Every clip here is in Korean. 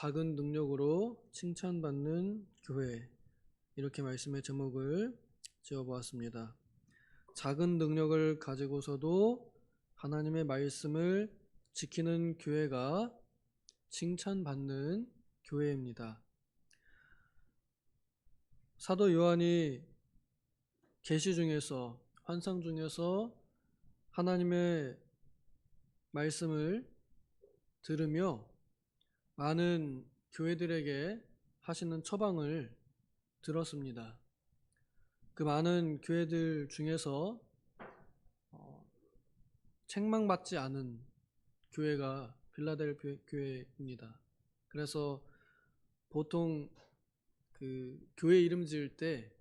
작은 능력으로 칭찬받는 교회, 이렇게 말씀의 제목을 지어보았습니다. 작은 능력을 가지고서도 하나님의 말씀을 지키는 교회가 칭찬받는 교회입니다. 사도 요한이 계시 중에서, 환상 중에서 하나님의 말씀을 들으며 많은 교회들에게 하시는 처방을 들었습니다. 그 많은 교회들 중에서 책망받지 않은 교회가 빌라델피아 교회입니다. 그래서 보통 그 교회 이름 지을 때,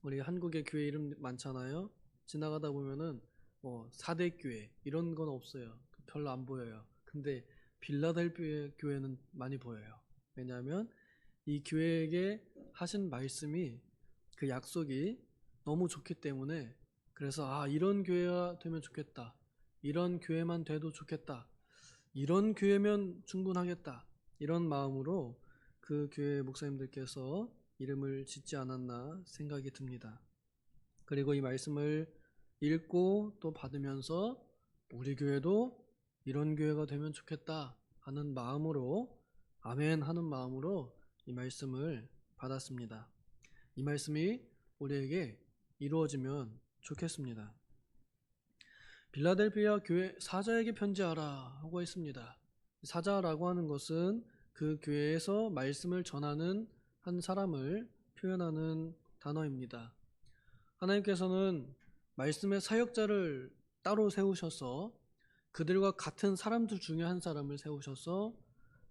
우리 한국에 교회 이름 많잖아요. 지나가다 보면은 뭐 4대 교회 이런 건 없어요. 별로 안 보여요. 근데 빌라델피아 교회는 많이 보여요. 왜냐하면 이 교회에게 하신 말씀이, 그 약속이 너무 좋기 때문에, 그래서 이런 교회가 되면 좋겠다, 이런 교회만 돼도 좋겠다, 이런 교회면 충분하겠다, 이런 마음으로 그 교회 목사님들께서 이름을 짓지 않았나 생각이 듭니다. 그리고 이 말씀을 읽고 또 받으면서 우리 교회도 이런 교회가 되면 좋겠다 하는 마음으로, 아멘 하는 마음으로 이 말씀을 받았습니다. 이 말씀이 우리에게 이루어지면 좋겠습니다. 빌라델피아 교회 사자에게 편지하라 하고 있습니다. 사자라고 하는 것은 그 교회에서 말씀을 전하는 한 사람을 표현하는 단어입니다. 하나님께서는 말씀의 사역자를 따로 세우셔서 그들과 같은 사람들 중에 한 사람을 세우셔서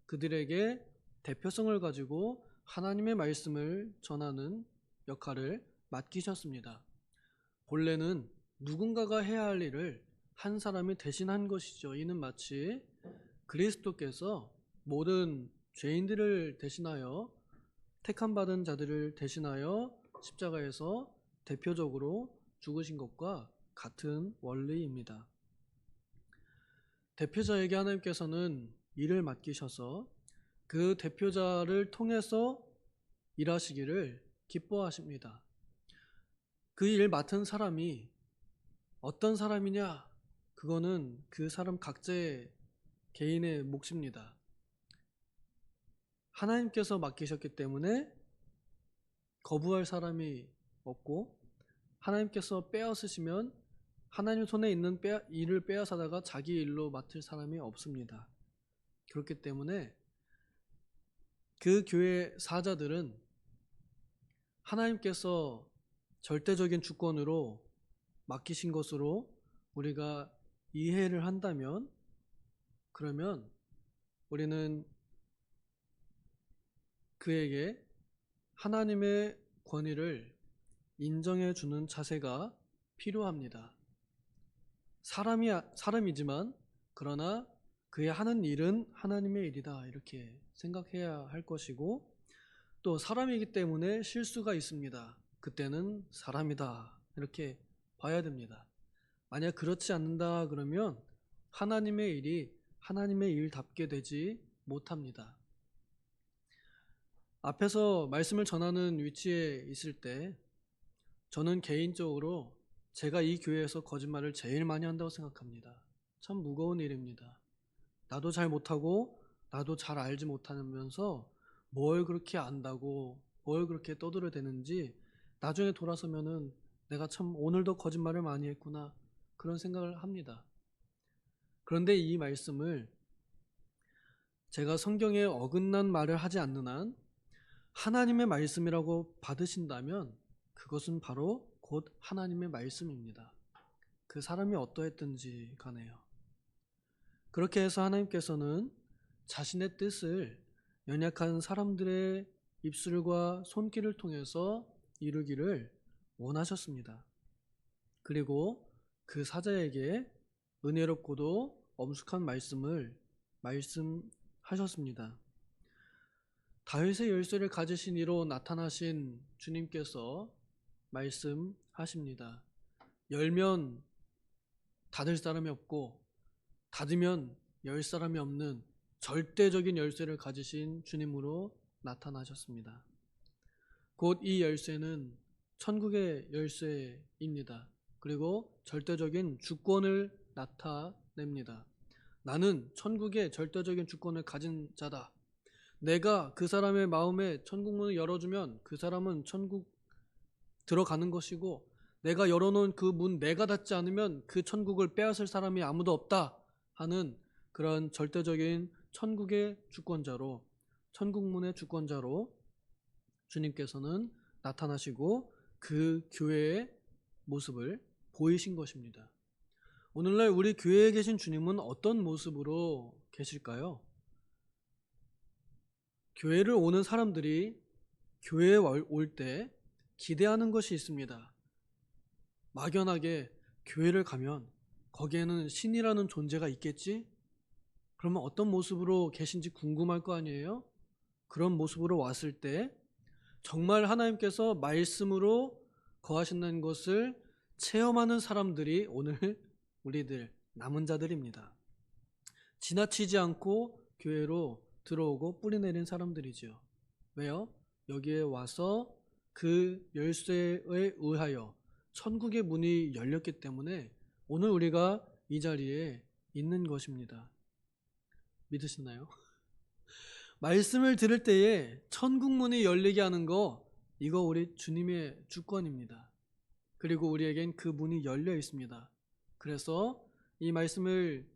그들에게 대표성을 가지고 하나님의 말씀을 전하는 역할을 맡기셨습니다. 본래는 누군가가 해야 할 일을 한 사람이 대신한 것이죠. 이는 마치 그리스도께서 모든 죄인들을 대신하여, 택함 받은 자들을 대신하여 십자가에서 대표적으로 죽으신 것과 같은 원리입니다. 대표자에게 하나님께서는 일을 맡기셔서 그 대표자를 통해서 일하시기를 기뻐하십니다. 그 일 맡은 사람이 어떤 사람이냐? 그거는 그 사람 각자의 개인의 몫입니다. 하나님께서 맡기셨기 때문에 거부할 사람이 없고, 하나님께서 빼앗으시면 하나님 손에 있는 일을 빼앗아다가 자기 일로 맡을 사람이 없습니다. 그렇기 때문에 그 교회 사자들은 하나님께서 절대적인 주권으로 맡기신 것으로 우리가 이해를 한다면, 그러면 우리는 그에게 하나님의 권위를 인정해 주는 자세가 필요합니다. 사람이지만 그러나 그의 하는 일은 하나님의 일이다, 이렇게 생각해야 할 것이고, 또 사람이기 때문에 실수가 있습니다. 그때는 사람이다, 이렇게 봐야 됩니다. 만약 그렇지 않는다 그러면 하나님의 일이 하나님의 일답게 되지 못합니다. 앞에서 말씀을 전하는 위치에 있을 때 저는 개인적으로 제가 이 교회에서 거짓말을 제일 많이 한다고 생각합니다. 참 무거운 일입니다. 나도 잘 못하고 나도 잘 알지 못하면서 뭘 그렇게 안다고, 뭘 그렇게 떠들어대는지 나중에 돌아서면은 내가 참 오늘도 거짓말을 많이 했구나, 그런 생각을 합니다. 그런데 이 말씀을 제가 성경에 어긋난 말을 하지 않는 한 하나님의 말씀이라고 받으신다면 그것은 바로 곧 하나님의 말씀입니다. 그 사람이 어떠했든지 간에요. 그렇게 해서 하나님께서는 자신의 뜻을 연약한 사람들의 입술과 손길을 통해서 이루기를 원하셨습니다. 그리고 그 사자에게 은혜롭고도 엄숙한 말씀을 말씀하셨습니다. 다윗의 열쇠를 가지신 이로 나타나신 주님께서 말씀하십니다. 열면 닫을 사람이 없고 닫으면 열 사람이 없는 절대적인 열쇠를 가지신 주님으로 나타나셨습니다. 곧 이 열쇠는 천국의 열쇠입니다. 그리고 절대적인 주권을 나타냅니다. 나는 천국의 절대적인 주권을 가진 자다. 내가 그 사람의 마음에 천국 문을 열어주면 그 사람은 천국 들어가는 것이고, 내가 열어놓은 그 문 내가 닫지 않으면 그 천국을 빼앗을 사람이 아무도 없다 하는 그런 절대적인 천국의 주권자로, 천국문의 주권자로 주님께서는 나타나시고 그 교회의 모습을 보이신 것입니다. 오늘날 우리 교회에 계신 주님은 어떤 모습으로 계실까요? 교회를 오는 사람들이 교회에 올 때 기대하는 것이 있습니다. 막연하게 교회를 가면 거기에는 신이라는 존재가 있겠지? 그러면 어떤 모습으로 계신지 궁금할 거 아니에요? 그런 모습으로 왔을 때 정말 하나님께서 말씀으로 거하신다는 것을 체험하는 사람들이 오늘 우리들 남은 자들입니다. 지나치지 않고 교회로 들어오고 뿌리내린 사람들이죠. 왜요? 여기에 와서 그 열쇠에 의하여 천국의 문이 열렸기 때문에 오늘 우리가 이 자리에 있는 것입니다. 믿으시나요? 말씀을 들을 때에 천국 문이 열리게 하는 거, 이거 우리 주님의 주권입니다. 그리고 우리에겐 그 문이 열려 있습니다. 그래서 이 말씀을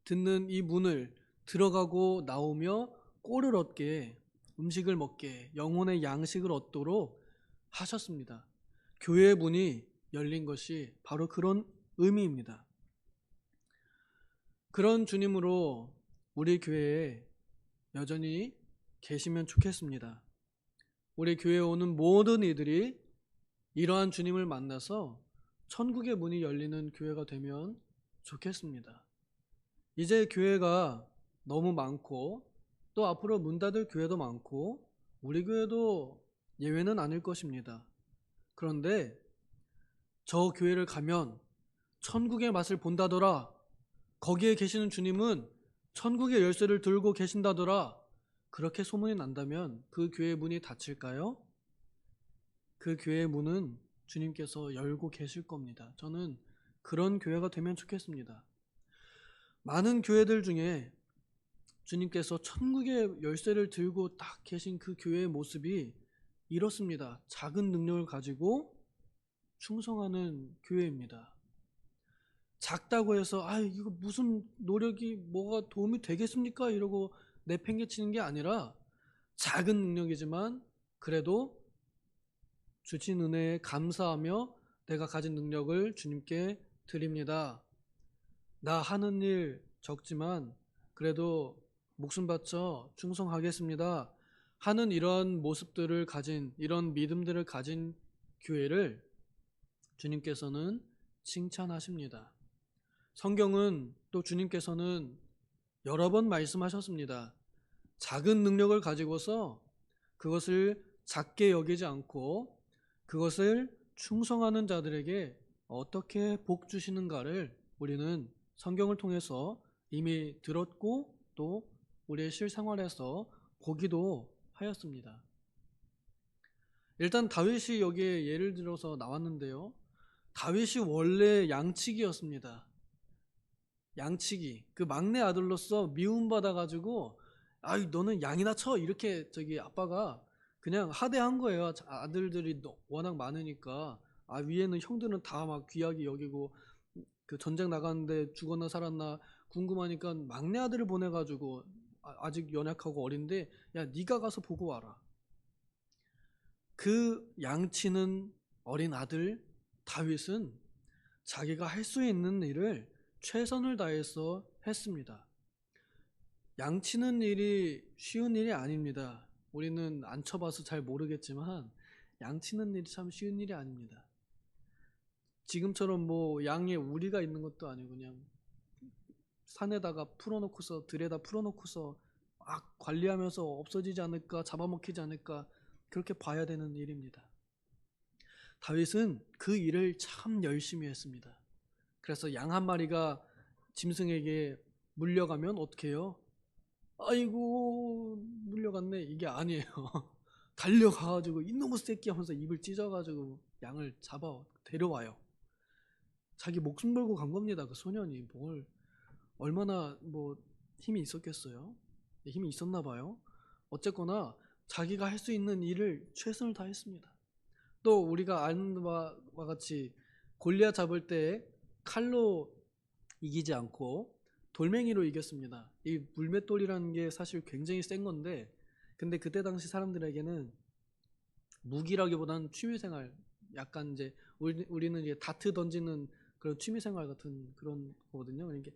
듣는 이 문을 들어가고 나오며 꼴을 얻게, 음식을 먹게, 영혼의 양식을 얻도록 하셨습니다. 교회의 문이 열린 것이 바로 그런 의미입니다. 그런 주님으로 우리 교회에 여전히 계시면 좋겠습니다. 우리 교회에 오는 모든 이들이 이러한 주님을 만나서 천국의 문이 열리는 교회가 되면 좋겠습니다. 이제 교회가 너무 많고 또 앞으로 문 닫을 교회도 많고 우리 교회도 예외는 아닐 것입니다. 그런데 저 교회를 가면 천국의 맛을 본다더라, 거기에 계시는 주님은 천국의 열쇠를 들고 계신다더라, 그렇게 소문이 난다면 그 교회의 문이 닫힐까요? 그 교회의 문은 주님께서 열고 계실 겁니다. 저는 그런 교회가 되면 좋겠습니다. 많은 교회들 중에 주님께서 천국의 열쇠를 들고 딱 계신 그 교회의 모습이 이렇습니다. 작은 능력을 가지고 충성하는 교회입니다. 작다고 해서 이거 무슨 노력이 뭐가 도움이 되겠습니까? 이러고 내팽개치는 게 아니라 작은 능력이지만 그래도 주신 은혜에 감사하며 내가 가진 능력을 주님께 드립니다. 나 하는 일 적지만 그래도 목숨 바쳐 충성하겠습니다 하는 이런 모습들을 가진, 이런 믿음들을 가진 교회를 주님께서는 칭찬하십니다. 성경은 또 주님께서는 여러 번 말씀하셨습니다. 작은 능력을 가지고서 그것을 작게 여기지 않고 그것을 충성하는 자들에게 어떻게 복 주시는가를 우리는 성경을 통해서 이미 들었고 또 우리의 실생활에서 보기도 하였습니다. 일단 다윗이 여기에 예를 들어서 나왔는데요. 다윗이 원래 양치기였습니다. 양치기. 그 막내 아들로서 미움받아가지고 너는 양이나 쳐, 이렇게 아빠가 그냥 하대한 거예요. 아들들이 워낙 많으니까 위에는 형들은 다 막 귀하게 여기고 그 전쟁 나가는데 죽었나 살았나 궁금하니까 막내 아들을 보내가지고 아직 연약하고 어린데 야 네가 가서 보고 와라. 그 양치는 어린 아들 다윗은 자기가 할 수 있는 일을 최선을 다해서 했습니다. 양치는 일이 쉬운 일이 아닙니다. 우리는 안 쳐봐서 잘 모르겠지만 양치는 일이 참 쉬운 일이 아닙니다. 지금처럼 뭐 양에 우리가 있는 것도 아니고 그냥 산에다가 풀어놓고서 들에다 풀어놓고서 막 관리하면서 없어지지 않을까, 잡아먹히지 않을까, 그렇게 봐야 되는 일입니다. 다윗은 그 일을 참 열심히 했습니다. 그래서 양 한 마리가 짐승에게 물려가면 어떻게 해요? 아이고 물려갔네 이게 아니에요. 달려가가지고 이놈의 새끼 하면서 입을 찢어가지고 양을 잡아 데려와요. 자기 목숨 걸고 간 겁니다. 그 소년이 뭘 얼마나 뭐 힘이 있었겠어요? 힘이 있었나 봐요. 어쨌거나 자기가 할 수 있는 일을 최선을 다했습니다. 또 우리가 아는 바와 같이 골리앗 잡을 때 칼로 이기지 않고 돌멩이로 이겼습니다. 이 물맷돌이라는 게 사실 굉장히 센 건데, 근데 그때 당시 사람들에게는 무기라기보다는 취미생활, 약간 이제 우리는 이제 다트 던지는 그런 취미생활 같은 그런 거거든요. 그러니까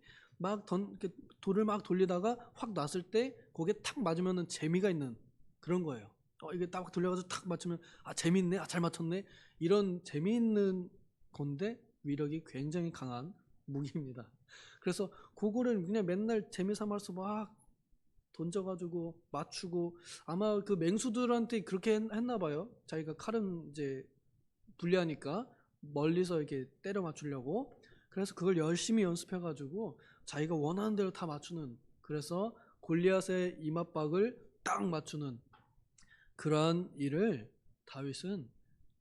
이렇게 돌을 막 돌리다가 확 놨을 때 거기에 탁 맞으면은 재미가 있는 그런 거예요. 이게 딱 돌려가지고 탁 맞추면 재밌네, 잘 맞췄네, 이런 재미있는 건데 위력이 굉장히 강한 무기입니다. 그래서 그거를 그냥 맨날 재미삼아서 막 던져가지고 맞추고, 아마 그 맹수들한테 그렇게 했나 봐요. 자기가 칼은 이제 불리하니까 멀리서 이렇게 때려 맞추려고. 그래서 그걸 열심히 연습해가지고 자기가 원하는 대로 다 맞추는, 그래서 골리앗의 이맛박을 딱 맞추는 그러한 일을 다윗은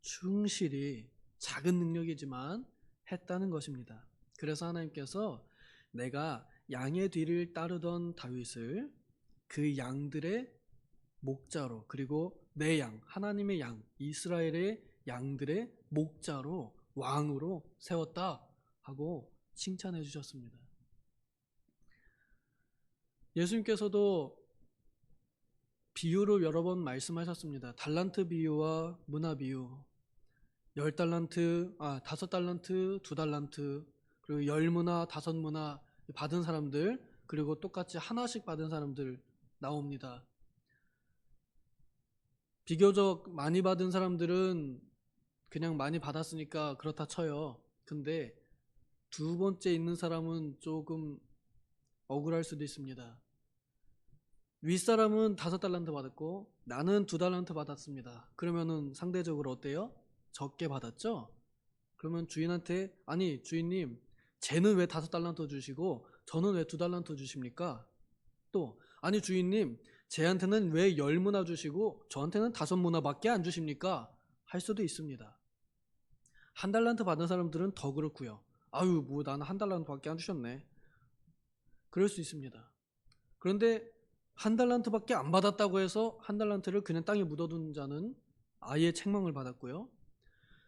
충실히 작은 능력이지만 했다는 것입니다. 그래서 하나님께서 내가 양의 뒤를 따르던 다윗을 그 양들의 목자로, 그리고 내 양, 하나님의 양, 이스라엘의 양들의 목자로, 왕으로 세웠다 하고 칭찬해 주셨습니다. 예수님께서도 비유로 여러 번 말씀하셨습니다. 달란트 비유와 문화 비유. 10달란트, 5달란트, 2달란트, 그리고 10문화, 5문화 받은 사람들, 그리고 똑같이 하나씩 받은 사람들 나옵니다. 비교적 많이 받은 사람들은 그냥 많이 받았으니까 그렇다 쳐요. 근데 두 번째 있는 사람은 조금 억울할 수도 있습니다. 윗사람은 5달란트 받았고 나는 2달란트 받았습니다. 그러면은 상대적으로 어때요? 적게 받았죠? 그러면 주인한테, 아니 주인님, 쟤는 왜 5달란트 주시고 저는 왜 2달란트 주십니까? 또, 아니 주인님, 쟤한테는 왜 10문화 주시고 저한테는 5문화밖에 안 주십니까? 할 수도 있습니다. 1달란트 받은 사람들은 더 그렇고요. 아유 뭐 나는 1달란트밖에 안 주셨네, 그럴 수 있습니다. 그런데 1달란트밖에 안 받았다고 해서 1달란트를 그냥 땅에 묻어둔 자는 아예 책망을 받았고요.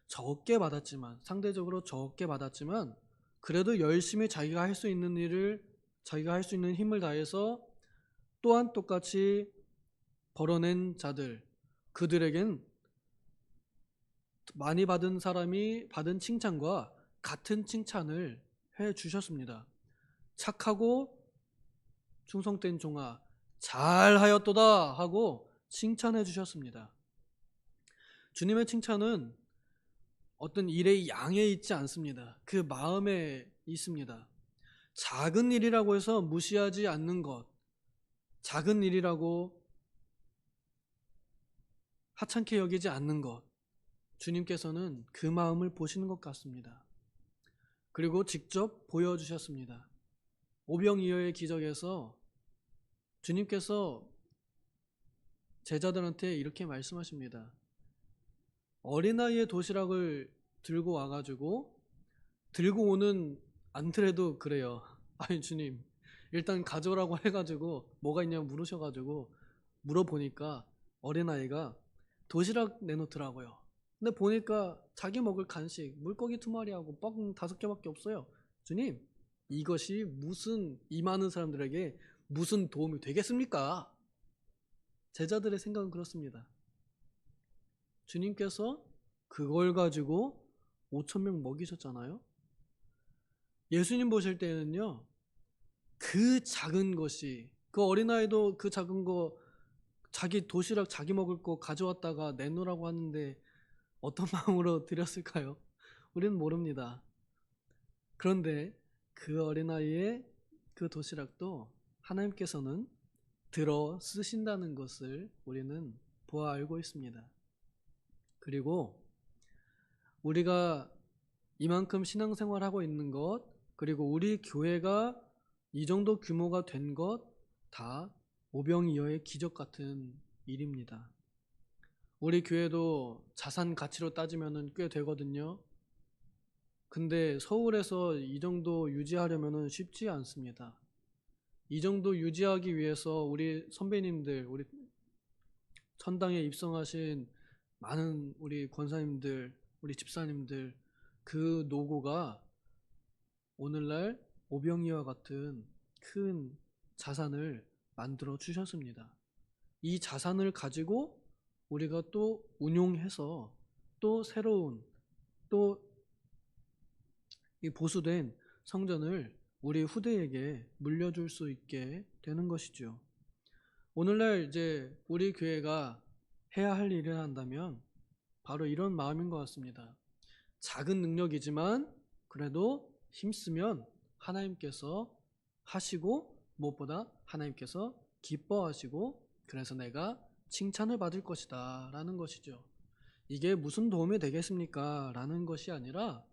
적게 받았지만, 상대적으로 적게 받았지만 그래도 열심히 자기가 할 수 있는 일을, 자기가 할 수 있는 힘을 다해서 또한 똑같이 벌어낸 자들, 그들에겐 많이 받은 사람이 받은 칭찬과 같은 칭찬을 해 주셨습니다. 착하고 충성된 종아 잘하였도다 하고 칭찬해 주셨습니다. 주님의 칭찬은 어떤 일의 양에 있지 않습니다. 그 마음에 있습니다. 작은 일이라고 해서 무시하지 않는 것, 작은 일이라고 하찮게 여기지 않는 것, 주님께서는 그 마음을 보시는 것 같습니다. 그리고 직접 보여주셨습니다. 오병이어의 기적에서 주님께서 제자들한테 이렇게 말씀하십니다. 어린아이의 도시락을 들고 와가지고, 들고 오는 안드레도 그래요. 아니 주님, 일단 가져오라고 해가지고 뭐가 있냐고 물으셔가지고 물어보니까 어린아이가 도시락 내놓더라고요. 근데 보니까 자기 먹을 간식 물고기 2마리하고 떡 5개밖에 없어요. 주님, 이것이 무슨 이 많은 사람들에게 무슨 도움이 되겠습니까? 제자들의 생각은 그렇습니다. 주님께서 그걸 가지고 5,000명 먹이셨잖아요. 예수님 보실 때는요, 그 작은 것이, 그 어린아이도 그 작은 거 자기 도시락 자기 먹을 거 가져왔다가 내놓으라고 하는데 어떤 마음으로 드렸을까요? 우리는 모릅니다. 그런데 그 어린아이의 그 도시락도 하나님께서는 들어 쓰신다는 것을 우리는 보아 알고 있습니다. 그리고 우리가 이만큼 신앙생활하고 있는 것, 그리고 우리 교회가 이 정도 규모가 된 것 다 오병이어의 기적 같은 일입니다. 우리 교회도 자산 가치로 따지면은 꽤 되거든요. 근데 서울에서 이 정도 유지하려면은 쉽지 않습니다. 이 정도 유지하기 위해서 우리 선배님들, 우리 천당에 입성하신 많은 우리 권사님들, 우리 집사님들, 그 노고가 오늘날 오병이와 같은 큰 자산을 만들어 주셨습니다. 이 자산을 가지고 우리가 또 운용해서 또 새로운 또 이 보수된 성전을 우리 후대에게 물려줄 수 있게 되는 것이죠. 오늘날 이제 우리 교회가 해야 할 일을 한다면 바로 이런 마음인 것 같습니다. 작은 능력이지만 그래도 힘쓰면 하나님께서 하시고 무엇보다 하나님께서 기뻐하시고 그래서 내가 칭찬을 받을 것이다 라는 것이죠. 이게 무슨 도움이 되겠습니까? 라는 것이 아니라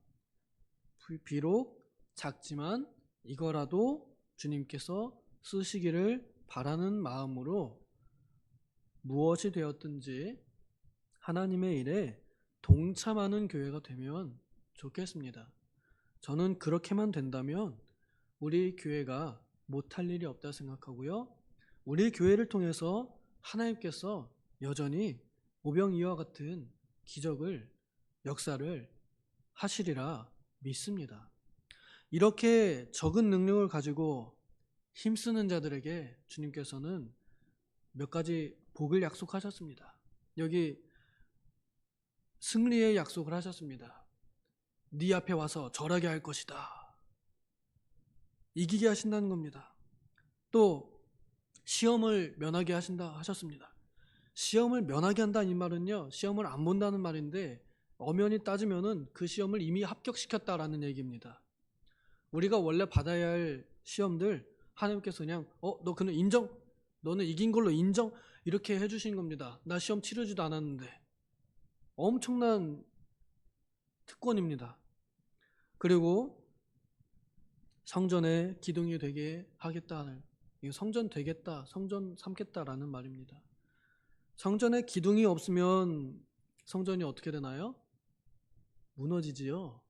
비록 작지만 이거라도 주님께서 쓰시기를 바라는 마음으로 무엇이 되었든지 하나님의 일에 동참하는 교회가 되면 좋겠습니다. 저는 그렇게만 된다면 우리 교회가 못할 일이 없다 생각하고요. 우리 교회를 통해서 하나님께서 여전히 오병이어와 같은 기적을, 역사를 하시리라 믿습니다. 이렇게 적은 능력을 가지고 힘쓰는 자들에게 주님께서는 몇 가지 복을 약속하셨습니다. 여기 승리의 약속을 하셨습니다. 네 앞에 와서 절하게 할 것이다. 이기게 하신다는 겁니다. 또 시험을 면하게 하신다 하셨습니다. 시험을 면하게 한다는 이 말은요, 시험을 안 본다는 말인데 엄연히 따지면은 그 시험을 이미 합격시켰다라는 얘기입니다. 우리가 원래 받아야 할 시험들 하나님께서 그냥 너 그는 인정, 너는 이긴 걸로 인정, 이렇게 해주신 겁니다. 나 시험 치르지도 않았는데. 엄청난 특권입니다. 그리고 성전의 기둥이 되게 하겠다는, 성전 되겠다, 성전 삼겠다라는 말입니다. 성전에 기둥이 없으면 성전이 어떻게 되나요? 무너지지요.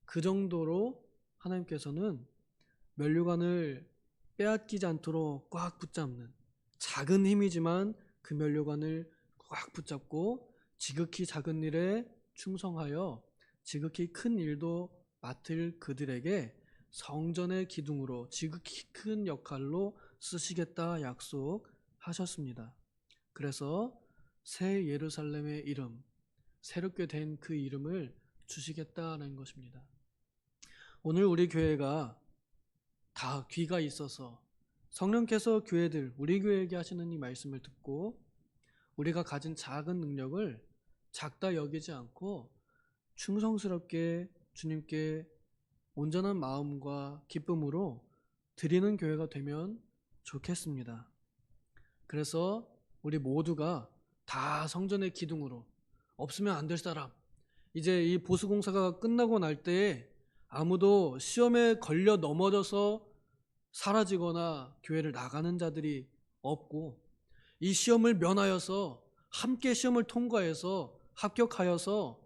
그 정도로 하나님께서는 면류관을 빼앗기지 않도록 꽉 붙잡는, 작은 힘이지만 그 면류관을 꽉 붙잡고 지극히 작은 일에 충성하여 지극히 큰 일도 맡을 그들에게 성전의 기둥으로 지극히 큰 역할로 쓰시겠다 약속하셨습니다. 그래서 새 예루살렘의 이름, 새롭게 된 그 이름을 주시겠다는 것입니다. 오늘 우리 교회가 다 귀가 있어서 성령께서 교회들, 우리 교회에게 하시는 이 말씀을 듣고 우리가 가진 작은 능력을 작다 여기지 않고 충성스럽게 주님께 온전한 마음과 기쁨으로 드리는 교회가 되면 좋겠습니다. 그래서 우리 모두가 다 성전의 기둥으로, 없으면 안 될 사람, 이제 이 보수공사가 끝나고 날 때에 아무도 시험에 걸려 넘어져서 사라지거나 교회를 나가는 자들이 없고, 이 시험을 면하여서 함께 시험을 통과해서 합격하여서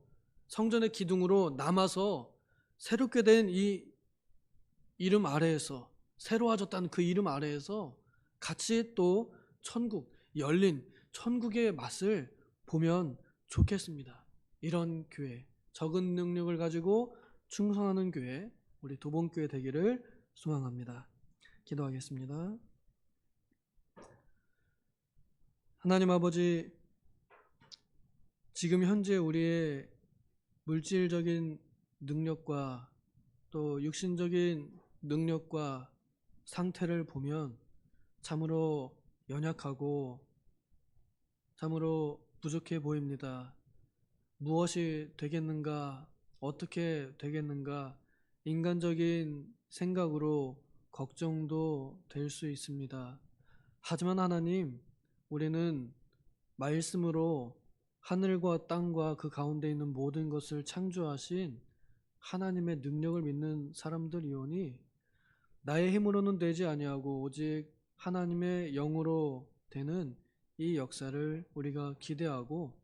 성전의 기둥으로 남아서 새롭게 된 이 이름 아래에서, 새로워졌다는 그 이름 아래에서 같이 또 천국, 열린 천국의 맛을 보면 좋겠습니다. 이런 교회, 적은 능력을 가지고 충성하는 교회, 우리 도봉교회 되기를 소망합니다. 기도하겠습니다. 하나님 아버지, 지금 현재 우리의 물질적인 능력과 또 육신적인 능력과 상태를 보면 참으로 연약하고 참으로 부족해 보입니다. 무엇이 되겠는가, 어떻게 되겠는가, 인간적인 생각으로 걱정도 될 수 있습니다. 하지만 하나님, 우리는 말씀으로 하늘과 땅과 그 가운데 있는 모든 것을 창조하신 하나님의 능력을 믿는 사람들이오니 나의 힘으로는 되지 아니하고 오직 하나님의 영으로 되는 이 역사를 우리가 기대하고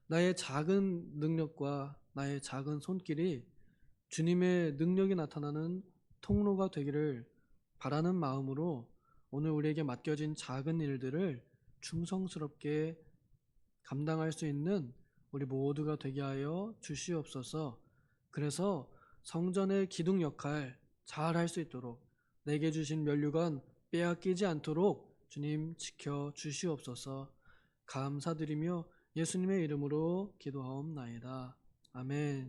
나의 작은 능력과 나의 작은 손길이 주님의 능력이 나타나는 통로가 되기를 바라는 마음으로 오늘 우리에게 맡겨진 작은 일들을 충성스럽게 감당할 수 있는 우리 모두가 되게 하여 주시옵소서. 그래서 성전의 기둥 역할 잘 할 수 있도록 내게 주신 면류관 빼앗기지 않도록 주님 지켜 주시옵소서. 감사드리며 예수님의 이름으로 기도하옵나이다. 아멘.